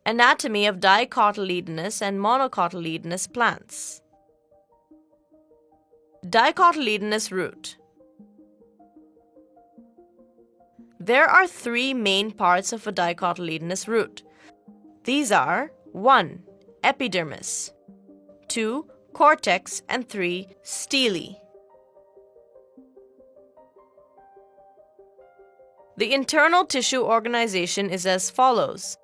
Anatomy of dicotyledonous and monocotyledonous plants. Dicotyledonous root. There are three main parts of a dicotyledonous root. These are 1. Epidermis, 2. Cortex, and 3. Stele. The internal tissue organization is as follows.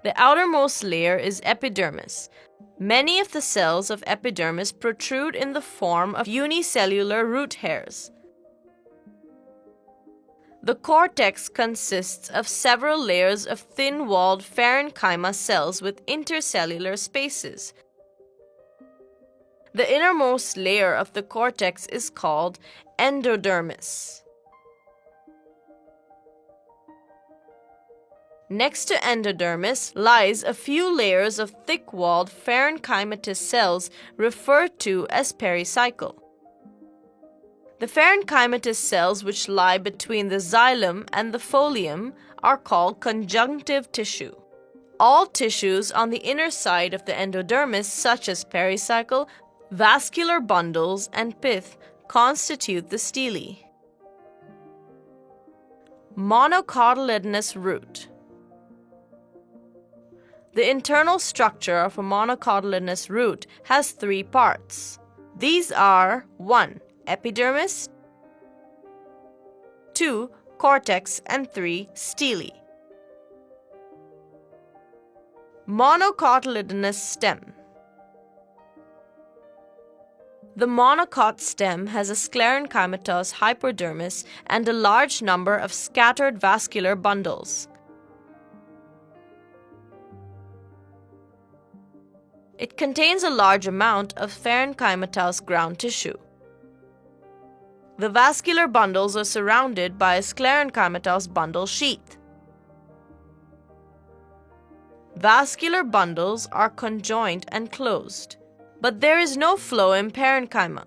The outermost layer is epidermis. Many of the cells of epidermis protrude in the form of unicellular root hairs. The cortex consists of several layers of thin-walled parenchyma cells with intercellular spaces. The innermost layer of the cortex is called endodermis. Next to endodermis lies a few layers of thick-walled parenchymatous cells referred to as pericycle. The parenchymatous cells which lie between the xylem and the folium are called conjunctive tissue. All tissues on the inner side of the endodermis, such as pericycle, vascular bundles, and pith, constitute the stele. Monocotyledonous root. The internal structure of a monocotyledonous root has three parts. These are 1. Epidermis, 2. Cortex, and 3. Stele. Monocotyledonous stem. The monocot stem has a sclerenchymatous hypodermis and a large number of scattered vascular bundles. It contains a large amount of parenchymatous ground tissue. The vascular bundles are surrounded by a sclerenchymatous bundle sheath. Vascular bundles are conjoined and closed, but there is no phloem parenchyma.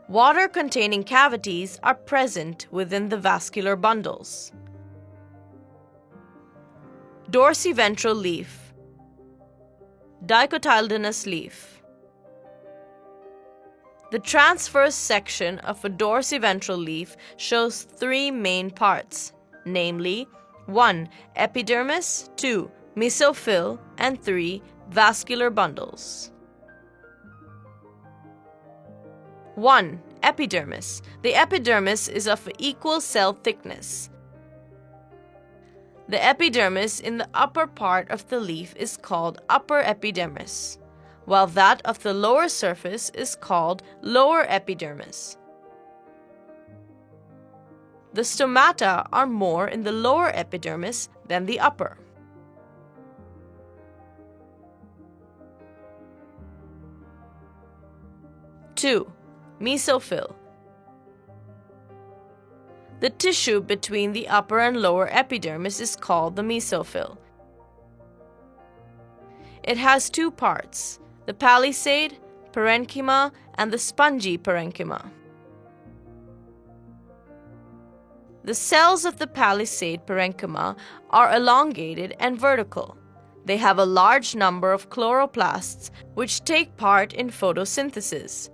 Water-containing cavities are present within the vascular bundles. Dorsiventral leaf. Dicotyledonous leaf. The transverse section of a dorsiventral leaf shows three main parts, namely 1. Epidermis, 2. Mesophyll, and 3. Vascular bundles. 1. Epidermis. The epidermis is of equal cell thickness. The epidermis in the upper part of the leaf is called upper epidermis, while that of the lower surface is called lower epidermis. The stomata are more in the lower epidermis than the upper. Two. Mesophyll. The tissue between the upper and lower epidermis is called the mesophyll. It has two parts, the palisade parenchyma and the spongy parenchyma. The cells of the palisade parenchyma are elongated and vertical. They have a large number of chloroplasts which take part in photosynthesis.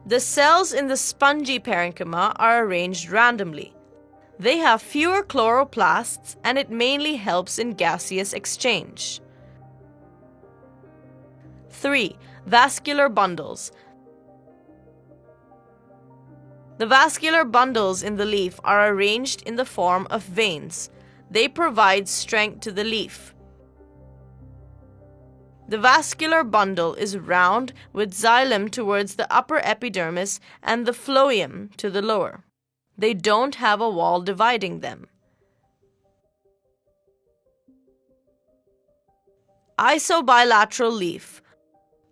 The cells in the spongy parenchyma are arranged randomly. They have fewer chloroplasts and it mainly helps in gaseous exchange. 3. Vascular bundles. The vascular bundles in the leaf are arranged in the form of veins. They provide strength to the leaf. The vascular bundle is round with xylem towards the upper epidermis and the phloem to the lower. They don't have a wall dividing them. Isobilateral leaf.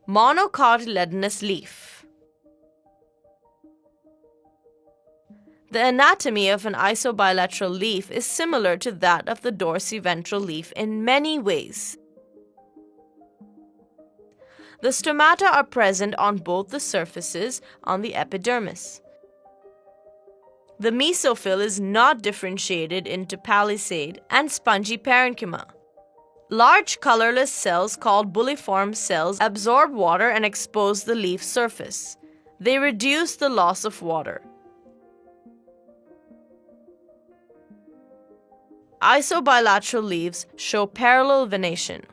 Monocotyledonous leaf. The anatomy of an isobilateral leaf is similar to that of the dorsiventral leaf in many ways. The stomata are present on both the surfaces on the epidermis. The mesophyll is not differentiated into palisade and spongy parenchyma. Large colorless cells called bulliform cells absorb water and expose the leaf surface. They reduce the loss of water. Isobilateral leaves show parallel venation.